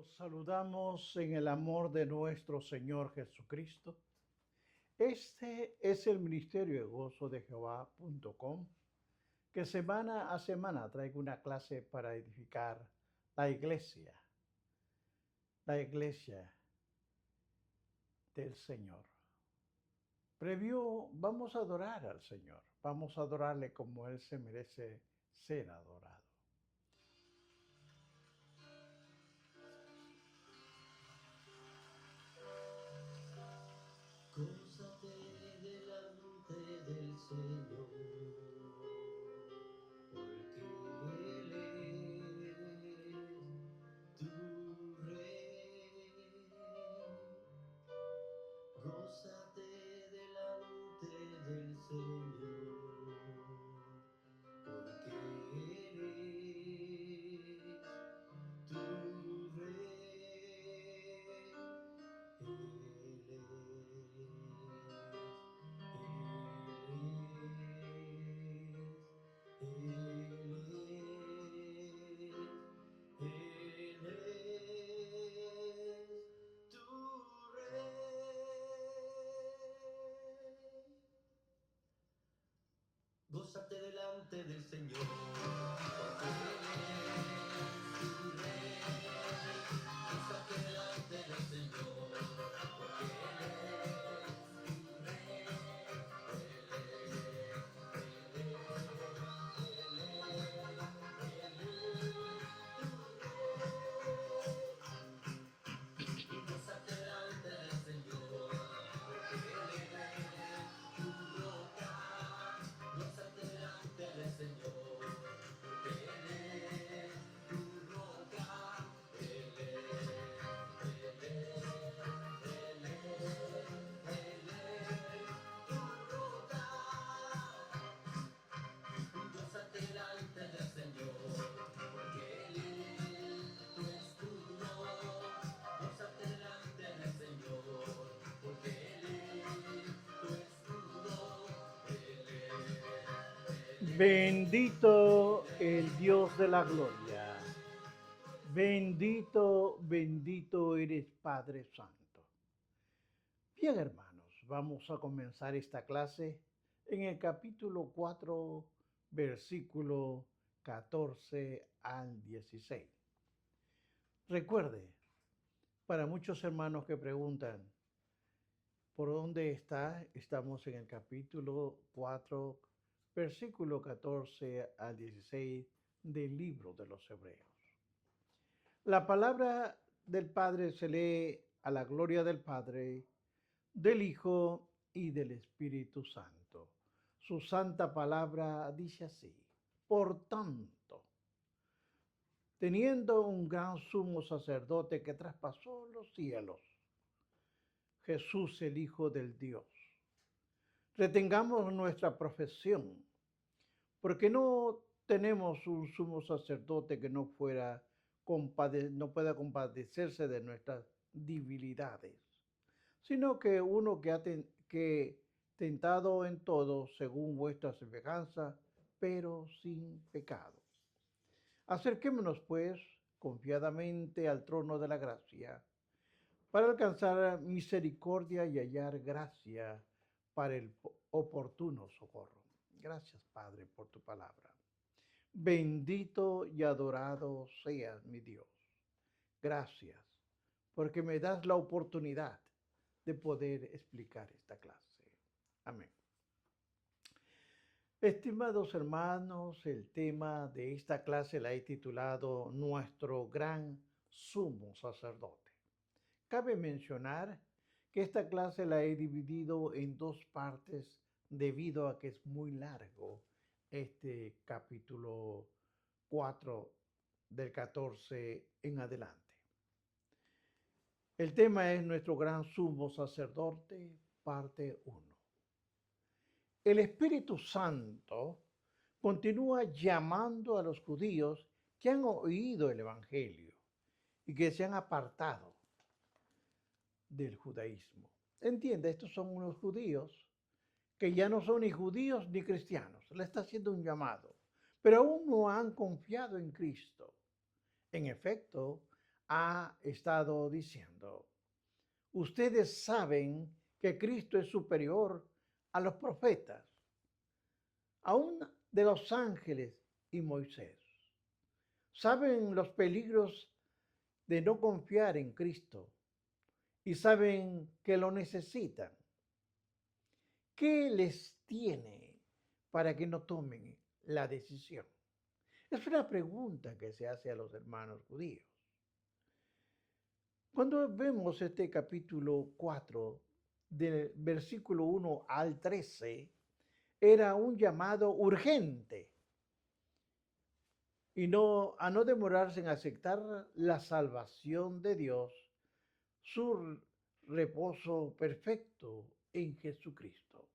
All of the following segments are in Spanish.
Los saludamos en el amor de nuestro Señor Jesucristo. Este es el ministerio de gozo de Jehová.com, que semana a semana traigo una clase para edificar la iglesia del Señor. Previo, vamos a adorar al Señor, vamos a adorarle como Él se merece ser adorado. Gózate delante del Señor, porque Él es tu Rey. Gózate delante del Señor, porque Él es tu Rey. Él es tu Rey. Gózate delante del Señor, porque Él es tu Rey. Gózate delante del Señor, porque Él es tu Rey. Gózate delante del Señor, porque Él es tu roca. Gózate delante del Señor, porque Él es tu roca. Él es tu roca. Gózate delante del Señor, porque Él es tu escudo. Gózate delante del Señor, porque Él es tu escudo. Bendito el Dios de la gloria. Bendito, bendito eres Padre Santo. Bien, hermanos, vamos a comenzar esta clase en el capítulo 4, versículo 14 al 16. Recuerde, para muchos hermanos que preguntan, ¿por dónde está? Estamos en el capítulo 4, versículo 14 al 16 del libro de los Hebreos. La palabra del Padre se lee a la gloria del Padre, del Hijo y del Espíritu Santo. Su santa palabra dice así: por tanto, teniendo un gran sumo sacerdote que traspasó los cielos, Jesús el Hijo del Dios, retengamos nuestra profesión, porque no tenemos un sumo sacerdote que no pueda compadecerse de nuestras debilidades, sino que uno que ha tentado en todo según vuestra semejanza, pero sin pecado. Acerquémonos, pues, confiadamente al trono de la gracia, para alcanzar misericordia y hallar gracia para el oportuno socorro. Gracias, Padre, por tu palabra. Bendito y adorado seas, mi Dios. Gracias, porque me das la oportunidad de poder explicar esta clase. Amén. Estimados hermanos, el tema de esta clase la he titulado Nuestro gran sumo sacerdote. Cabe mencionar que esta clase la he dividido en dos partes debido a que es muy largo este capítulo 4 del 14 en adelante. El tema es Nuestro gran sumo sacerdote, parte 1. El Espíritu Santo continúa llamando a los judíos que han oído el Evangelio y que se han apartado del judaísmo. Entiende, estos son unos judíos que ya no son ni judíos ni cristianos. Le está haciendo un llamado, pero aún no han confiado en Cristo. En efecto, ha estado diciendo. Ustedes saben que Cristo es superior a los profetas, aún de los ángeles y Moisés. Saben los peligros de no confiar en Cristo y saben que lo necesitan. ¿Qué les tiene para que no tomen la decisión? Es una pregunta que se hace a los hermanos judíos. Cuando vemos este capítulo 4, del versículo 1 al 13, era un llamado urgente y a no demorarse en aceptar la salvación de Dios, su reposo perfecto en Jesucristo.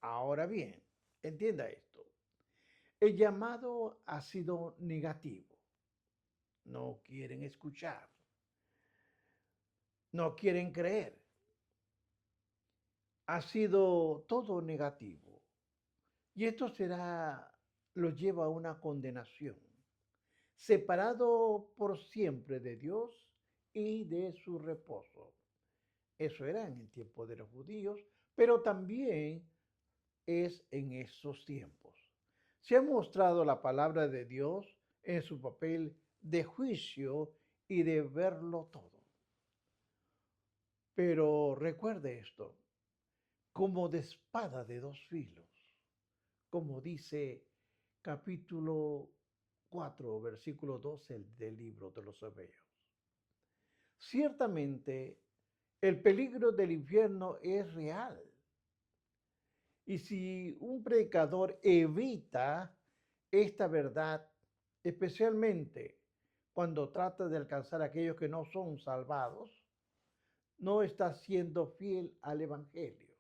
Ahora bien, entienda esto. El llamado ha sido negativo. No quieren escuchar. No quieren creer. Ha sido todo negativo. Y esto los lleva a una condenación. Separado por siempre de Dios y de su reposo. Eso era en el tiempo de los judíos, pero también es en esos tiempos. Se ha mostrado la palabra de Dios en su papel de juicio y de verlo todo. Pero recuerde esto, como de espada de dos filos, como dice capítulo 4, versículo 12 del libro de los Hebreos. Ciertamente, el peligro del infierno es real. Y si un predicador evita esta verdad, especialmente cuando trata de alcanzar a aquellos que no son salvados, no está siendo fiel al Evangelio.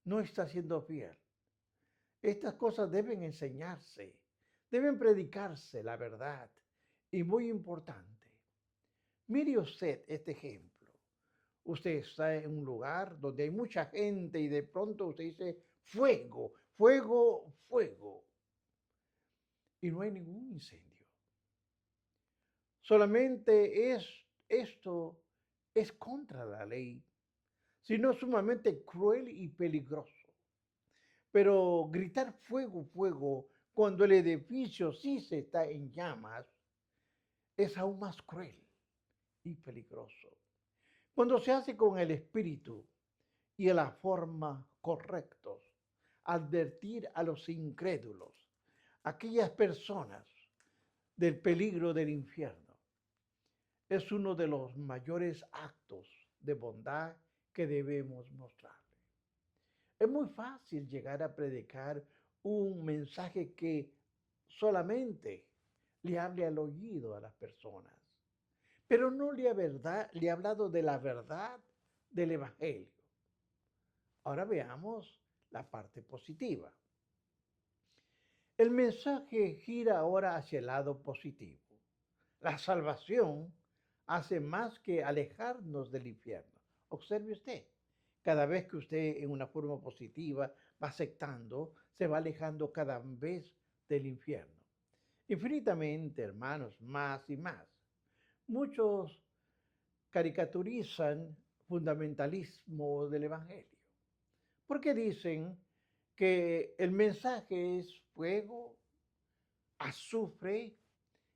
No está siendo fiel. Estas cosas deben enseñarse, deben predicarse la verdad. Y muy importante, mire usted este ejemplo. Usted está en un lugar donde hay mucha gente y de pronto usted dice, fuego, fuego, fuego. Y no hay ningún incendio. Solamente esto es contra la ley, sino sumamente cruel y peligroso. Pero gritar fuego, fuego, cuando el edificio sí se está en llamas, es aún más cruel y peligroso. Cuando se hace con el espíritu y en la forma correctos, advertir a los incrédulos, aquellas personas del peligro del infierno, es uno de los mayores actos de bondad que debemos mostrarle. Es muy fácil llegar a predicar un mensaje que solamente le hable al oído a las personas, pero no le ha hablado de la verdad del Evangelio. Ahora veamos la parte positiva. El mensaje gira ahora hacia el lado positivo. La salvación hace más que alejarnos del infierno. Observe usted, cada vez que usted en una forma positiva va aceptando, se va alejando cada vez del infierno. Infinitamente, hermanos, más y más. Muchos caricaturizan fundamentalismo del Evangelio, porque dicen que el mensaje es fuego, azufre,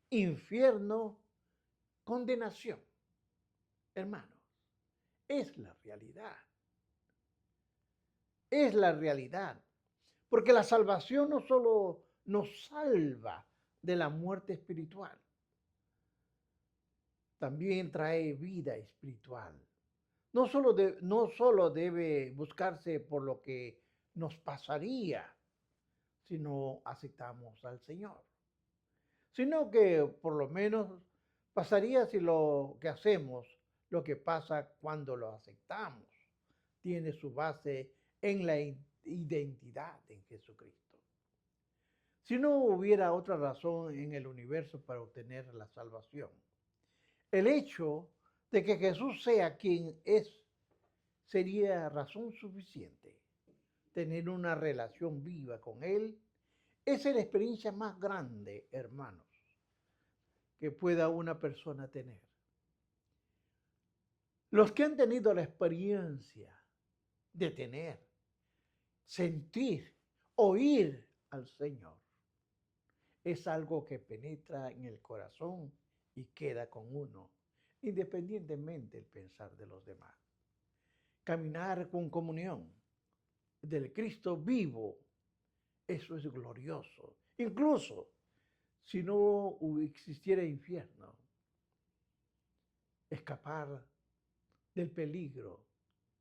infierno, condenación. Hermanos, es la realidad. Es la realidad. Porque la salvación no solo nos salva de la muerte espiritual, también trae vida espiritual. No solo debe buscarse por lo que nos pasaría si no aceptamos al Señor, sino que por lo menos pasaría si lo que hacemos, lo que pasa cuando lo aceptamos, tiene su base en la identidad en Jesucristo. Si no hubiera otra razón en el universo para obtener la salvación, el hecho de que Jesús sea quien es sería razón suficiente. Tener una relación viva con Él es la experiencia más grande, hermanos. que pueda una persona tener. Los que han tenido la experiencia de tener, sentir, oír al Señor, es algo que penetra en el corazón y queda con uno, independientemente del pensar de los demás. Caminar con comunión del Cristo vivo, eso es glorioso. Incluso si no existiera infierno, escapar del peligro,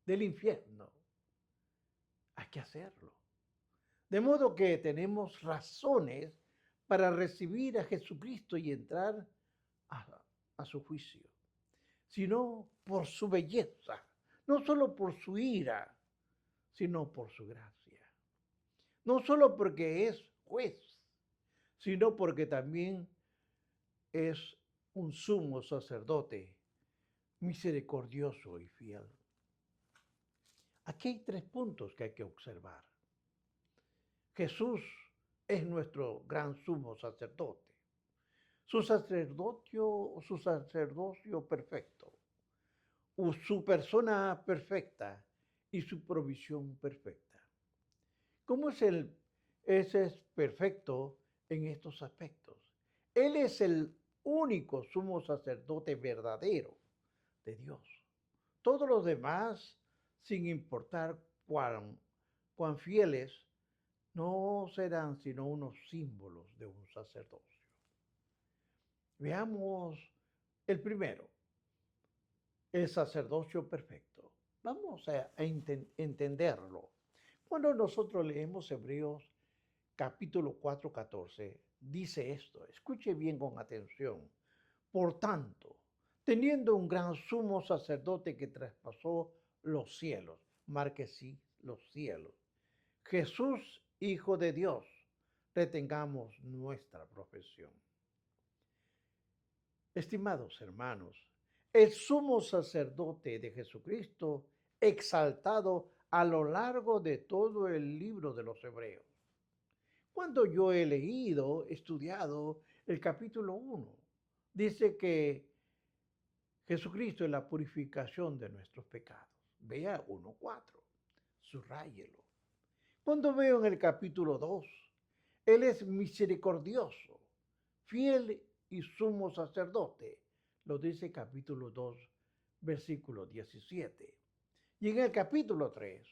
del infierno, hay que hacerlo. De modo que tenemos razones para recibir a Jesucristo y entrar a su juicio, sino por su belleza, no solo por su ira, sino por su gracia. No solo porque es juez, sino porque también es un sumo sacerdote misericordioso y fiel. Aquí hay 3 puntos que hay que observar. Jesús es nuestro gran sumo sacerdote. Su sacerdocio perfecto, su persona perfecta y su provisión perfecta. ¿Cómo ese es perfecto en estos aspectos? Él es el único sumo sacerdote verdadero de Dios. Todos los demás, sin importar cuán fieles, no serán sino unos símbolos de un sacerdocio. Veamos el primero, el sacerdocio perfecto. Vamos a entenderlo. Cuando nosotros leemos Hebreos capítulo 4:14, dice esto, escuche bien con atención. Por tanto, teniendo un gran sumo sacerdote que traspasó los cielos, marque sí, los cielos, Jesús, Hijo de Dios, retengamos nuestra profesión. Estimados hermanos, el sumo sacerdote de Jesucristo, exaltado a lo largo de todo el libro de los Hebreos. Cuando yo he estudiado el capítulo 1, dice que Jesucristo es la purificación de nuestros pecados. Vea 1:4, subráyelo. Cuando veo en el capítulo 2, Él es misericordioso, fiel y sumo sacerdote. Lo dice capítulo 2, versículo 17. Y en el capítulo 3,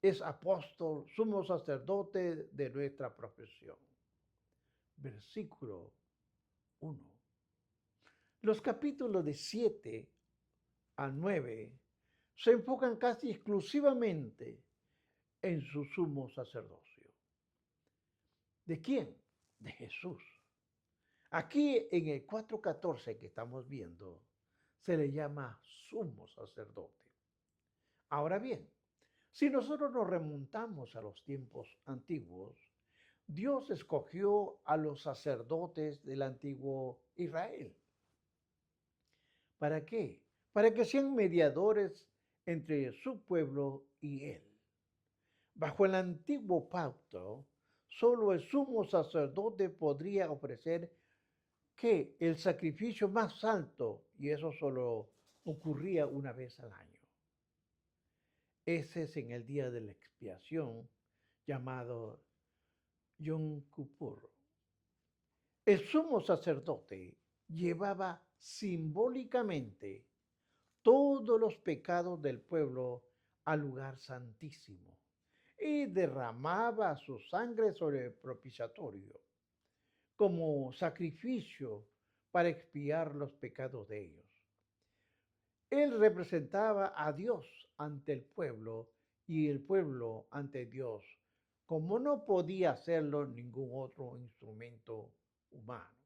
es apóstol, sumo sacerdote de nuestra profesión. Versículo 1. Los capítulos de 7 a 9 se enfocan casi exclusivamente en su sumo sacerdocio. ¿De quién? De Jesús. Aquí en el 4:14 que estamos viendo, se le llama sumo sacerdote. Ahora bien, si nosotros nos remontamos a los tiempos antiguos, Dios escogió a los sacerdotes del antiguo Israel. ¿Para qué? Para que sean mediadores entre su pueblo y Él. Bajo el antiguo pacto, solo el sumo sacerdote podría ofrecer que el sacrificio más alto, y eso solo ocurría una vez al año. Ese es en el día de la expiación, llamado Yom Kippur. El sumo sacerdote llevaba simbólicamente todos los pecados del pueblo al lugar santísimo y derramaba su sangre sobre el propiciatorio como sacrificio para expiar los pecados de ellos. Él representaba a Dios ante el pueblo y el pueblo ante Dios, como no podía hacerlo ningún otro instrumento humano.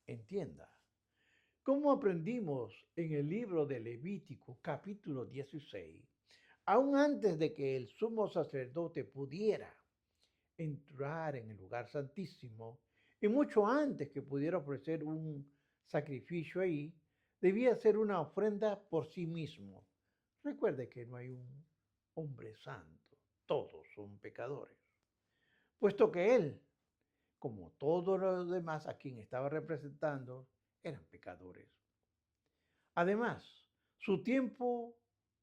Entienda, como aprendimos en el libro de Levítico capítulo 16, aún antes de que el sumo sacerdote pudiera entrar en el lugar santísimo, y mucho antes que pudiera ofrecer un sacrificio ahí, debía hacer una ofrenda por sí mismo. Recuerde que no hay un hombre santo, todos son pecadores. Puesto que él, como todos los demás a quien estaba representando, eran pecadores. Además, su tiempo,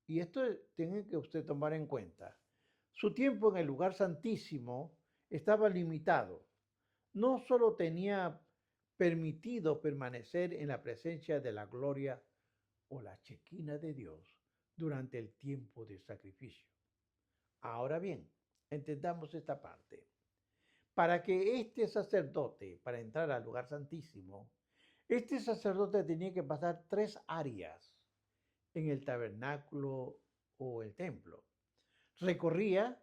y esto tiene que usted tomar en cuenta, su tiempo en el lugar santísimo estaba limitado. No solo tenía permitido permanecer en la presencia de la gloria o la chequina de Dios durante el tiempo de sacrificio. Ahora bien, entendamos esta parte. Para que este sacerdote, para entrar al lugar santísimo, este sacerdote tenía que pasar 3 áreas en el tabernáculo o el templo. Recorría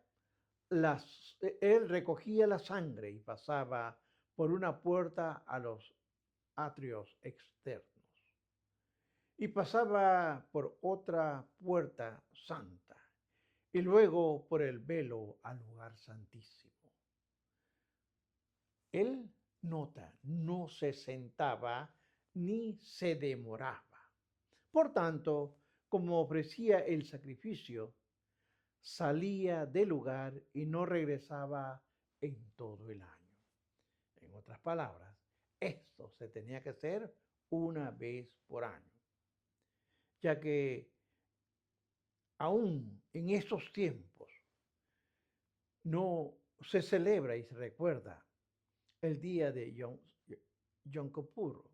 él recogía la sangre y pasaba por una puerta a los atrios externos y pasaba por otra puerta santa y luego por el velo al lugar santísimo. Él, nota, no se sentaba ni se demoraba. Por tanto, como ofrecía el sacrificio, salía del lugar y no regresaba en todo el año. En otras palabras, esto se tenía que hacer una vez por año, ya que aún en estos tiempos no se celebra y se recuerda el día de Yom Kippur,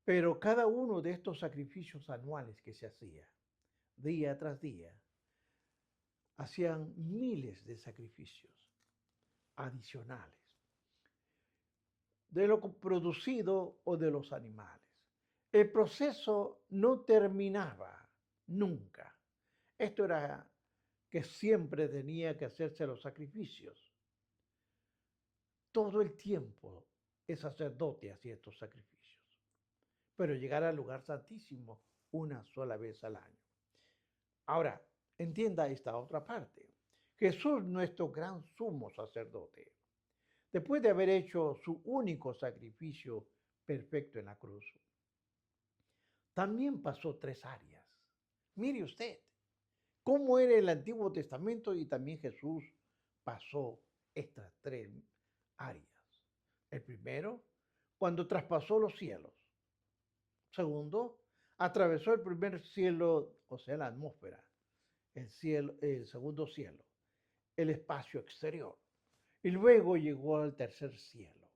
pero cada uno de estos sacrificios anuales que se hacía día tras día, hacían miles de sacrificios adicionales de lo producido o de los animales. El proceso no terminaba nunca. Esto era que siempre tenía que hacerse los sacrificios. Todo el tiempo el sacerdote hacía estos sacrificios, pero llegar al lugar santísimo una sola vez al año. Ahora, entienda esta otra parte. Jesús, nuestro gran sumo sacerdote, después de haber hecho su único sacrificio perfecto en la cruz, también pasó 3 áreas. Mire usted cómo era el Antiguo Testamento y también Jesús pasó estas 3 áreas. El primero, cuando traspasó los cielos. Segundo, atravesó el primer cielo, o sea, la atmósfera, el cielo, el segundo cielo, el espacio exterior. Y luego llegó al tercer cielo,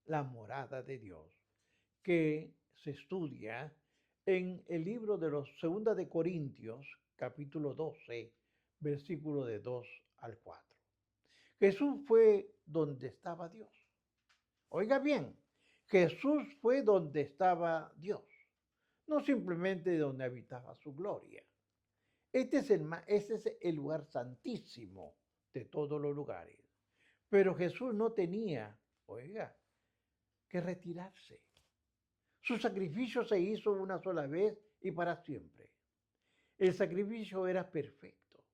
la morada de Dios, que se estudia en el libro de los Segunda de Corintios, capítulo 12, versículo de 2 al 4. Jesús fue donde estaba Dios. Oiga bien, Jesús fue donde estaba Dios, no simplemente donde habitaba su gloria. Este es el lugar santísimo de todos los lugares. Pero Jesús no tenía, oiga, que retirarse. Su sacrificio se hizo una sola vez y para siempre. El sacrificio era perfecto.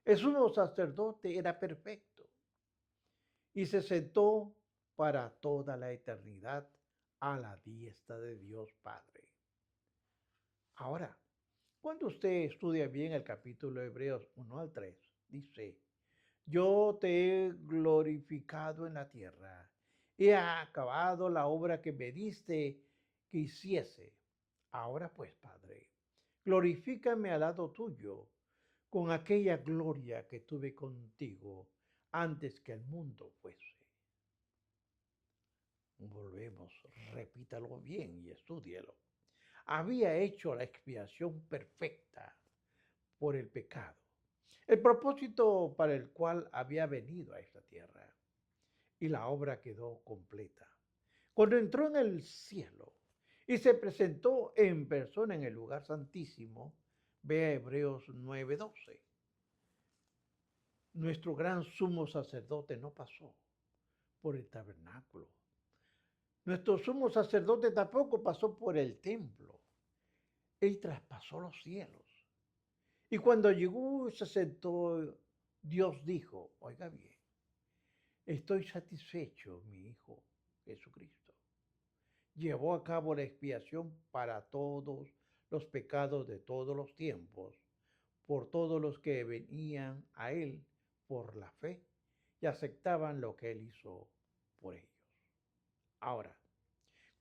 El sumo sacerdote era perfecto. Y se sentó para toda la eternidad a la diestra de Dios Padre. Ahora, cuando usted estudia bien el capítulo de Hebreos 1 al 3, dice, yo te he glorificado en la tierra, he acabado la obra que me diste que hiciese. Ahora pues, Padre, glorifícame al lado tuyo con aquella gloria que tuve contigo antes que el mundo fuese. Volvemos, repítalo bien y estúdielo. Había hecho la expiación perfecta por el pecado, el propósito para el cual había venido a esta tierra, y la obra quedó completa. Cuando entró en el cielo y se presentó en persona en el lugar santísimo, vea Hebreos 9:12. Nuestro gran sumo sacerdote no pasó por el tabernáculo. Nuestro sumo sacerdote tampoco pasó por el templo. Él traspasó los cielos. Y cuando llegó y se sentó, Dios dijo, oiga bien, estoy satisfecho, mi Hijo Jesucristo. Llevó a cabo la expiación para todos los pecados de todos los tiempos, por todos los que venían a Él por la fe y aceptaban lo que Él hizo por ellos. Ahora,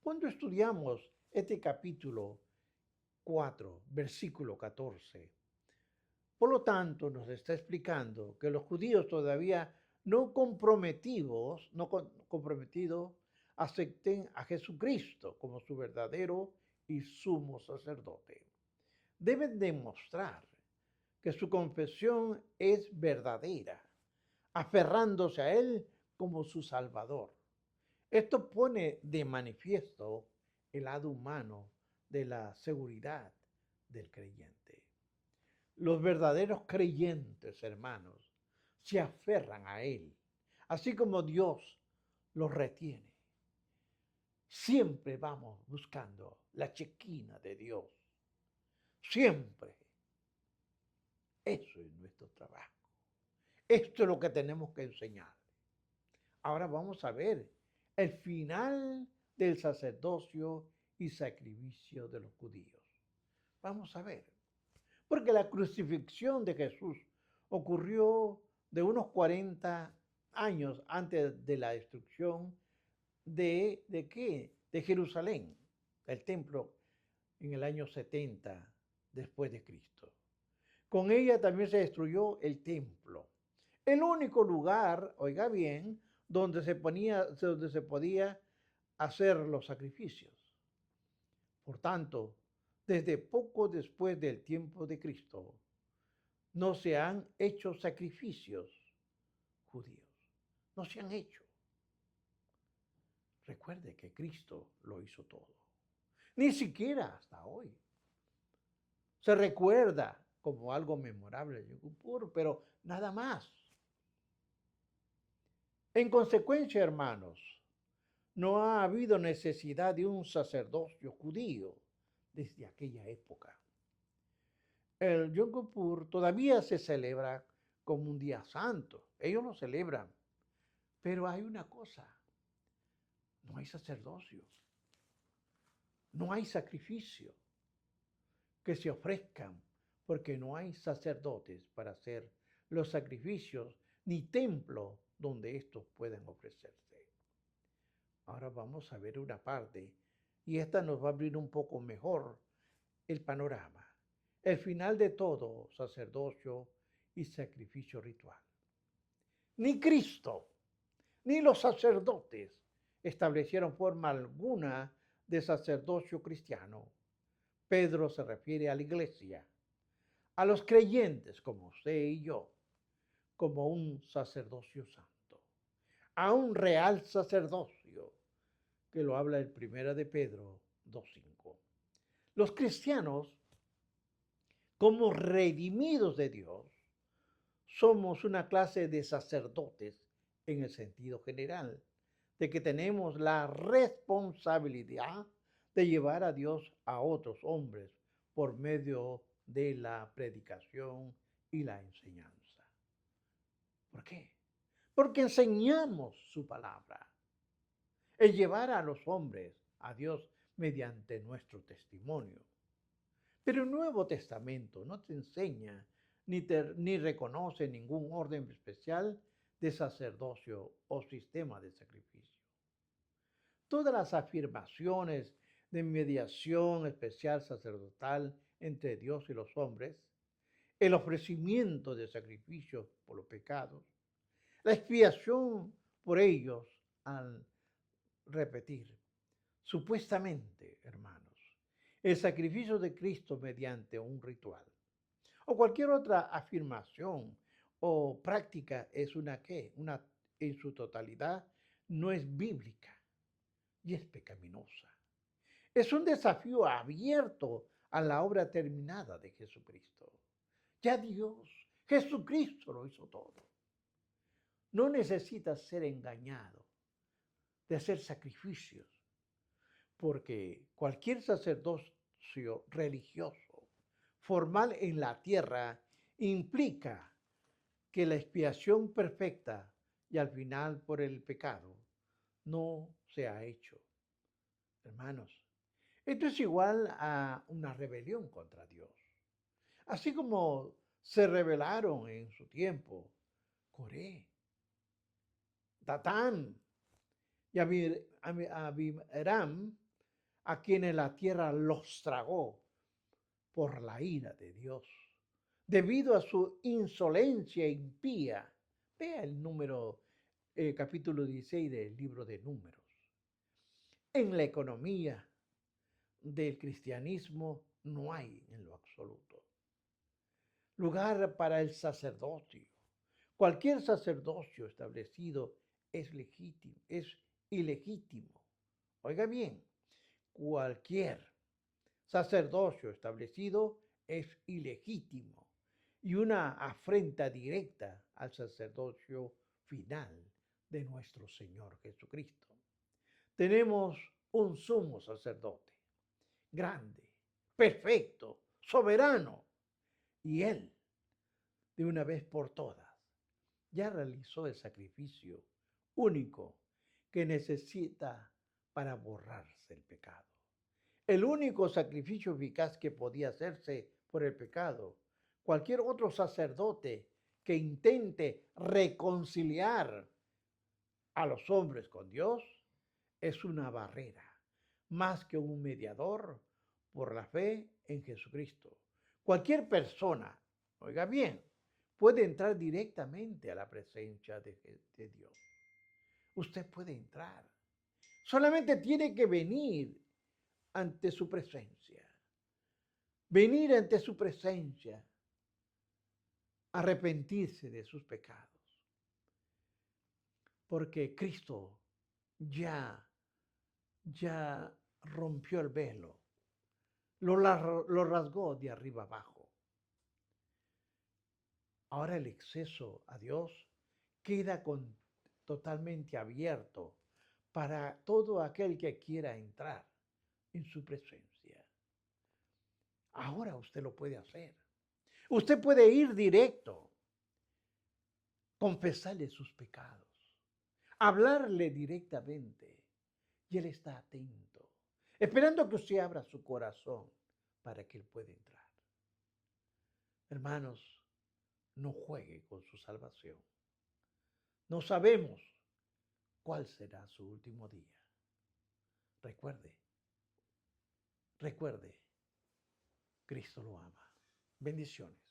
cuando estudiamos este capítulo 4, versículo 14, por lo tanto, nos está explicando que los judíos todavía no comprometidos, acepten a Jesucristo como su verdadero y sumo sacerdote. Deben demostrar que su confesión es verdadera, aferrándose a Él como su Salvador. Esto pone de manifiesto el lado humano de la seguridad del creyente. Los verdaderos creyentes, hermanos, se aferran a Él, así como Dios los retiene. Siempre vamos buscando la chequina de Dios. Siempre. Eso es nuestro trabajo. Esto es lo que tenemos que enseñar. Ahora vamos a ver el final del sacerdocio y sacrificio de los judíos. Vamos a ver. Porque la crucifixión de Jesús ocurrió de unos 40 años antes de la destrucción ¿de qué? De Jerusalén, el templo, en el año 70 después de Cristo. Con ella también se destruyó el templo. El único lugar, oiga bien, donde se podía hacer los sacrificios. Por tanto, desde poco después del tiempo de Cristo, no se han hecho sacrificios judíos. No se han hecho. Recuerde que Cristo lo hizo todo. Ni siquiera hasta hoy. Se recuerda como algo memorable el Yom Kippur, pero nada más. En consecuencia, hermanos, no ha habido necesidad de un sacerdocio judío desde aquella época. El Yom Kippur todavía se celebra como un día santo. Ellos lo celebran. Pero hay una cosa. No hay sacerdocio. No hay sacrificio que se ofrezcan porque no hay sacerdotes para hacer los sacrificios ni templo donde estos puedan ofrecerse. Ahora vamos a ver una parte y esta nos va a abrir un poco mejor el panorama. El final de todo sacerdocio y sacrificio ritual. Ni Cristo, ni los sacerdotes establecieron forma alguna de sacerdocio cristiano. Pedro se refiere a la iglesia, a los creyentes como usted y yo, como un sacerdocio santo, a un real sacerdocio, que lo habla el 1 de Pedro 2:5. Los cristianos, como redimidos de Dios, somos una clase de sacerdotes en el sentido general, de que tenemos la responsabilidad de llevar a Dios a otros hombres por medio de la predicación y la enseñanza. ¿Por qué? Porque enseñamos su palabra. El llevar a los hombres a Dios mediante nuestro testimonio. Pero el Nuevo Testamento no te enseña ni reconoce ningún orden especial de sacerdocio o sistema de sacrificio. Todas las afirmaciones de mediación especial sacerdotal entre Dios y los hombres, el ofrecimiento de sacrificios por los pecados, la expiación por ellos al repetir, supuestamente, hermanos, el sacrificio de Cristo mediante un ritual o cualquier otra afirmación o práctica es una en su totalidad no es bíblica y es pecaminosa. Es un desafío abierto a la obra terminada de Jesucristo. Ya Dios, Jesucristo lo hizo todo. No necesitas ser engañado de hacer sacrificios, porque cualquier sacerdocio religioso formal en la tierra implica que la expiación perfecta y al final por el pecado no se ha hecho. Hermanos, esto es igual a una rebelión contra Dios. Así como se rebelaron en su tiempo Coré, Datán y Abiram, a quienes la tierra los tragó por la ira de Dios, debido a su insolencia impía. Vea el capítulo 16 del libro de Números. En la economía del cristianismo no hay en lo absoluto lugar para el sacerdocio. Cualquier sacerdocio establecido es legítimo, es ilegítimo. Oiga bien, cualquier sacerdocio establecido es ilegítimo y una afrenta directa al sacerdocio final de nuestro Señor Jesucristo. Tenemos un sumo sacerdote, grande, perfecto, soberano, y Él, de una vez por todas, ya realizó el sacrificio único que necesita para borrarse el pecado. El único sacrificio eficaz que podía hacerse por el pecado. Cualquier otro sacerdote que intente reconciliar a los hombres con Dios es una barrera, más que un mediador por la fe en Jesucristo. Cualquier persona, oiga bien, puede entrar directamente a la presencia de Dios. Usted puede entrar. Solamente tiene que venir ante su presencia. Venir ante su presencia, arrepentirse de sus pecados. Porque Cristo ya rompió el velo, lo rasgó de arriba abajo. Ahora el acceso a Dios queda totalmente abierto para todo aquel que quiera entrar en su presencia. Ahora usted lo puede hacer. Usted puede ir directo, confesarle sus pecados, hablarle directamente y Él está atento, esperando que usted abra su corazón para que Él pueda entrar. Hermanos, no juegue con su salvación. No sabemos cuál será su último día. Recuerde, Cristo lo ama. Bendiciones.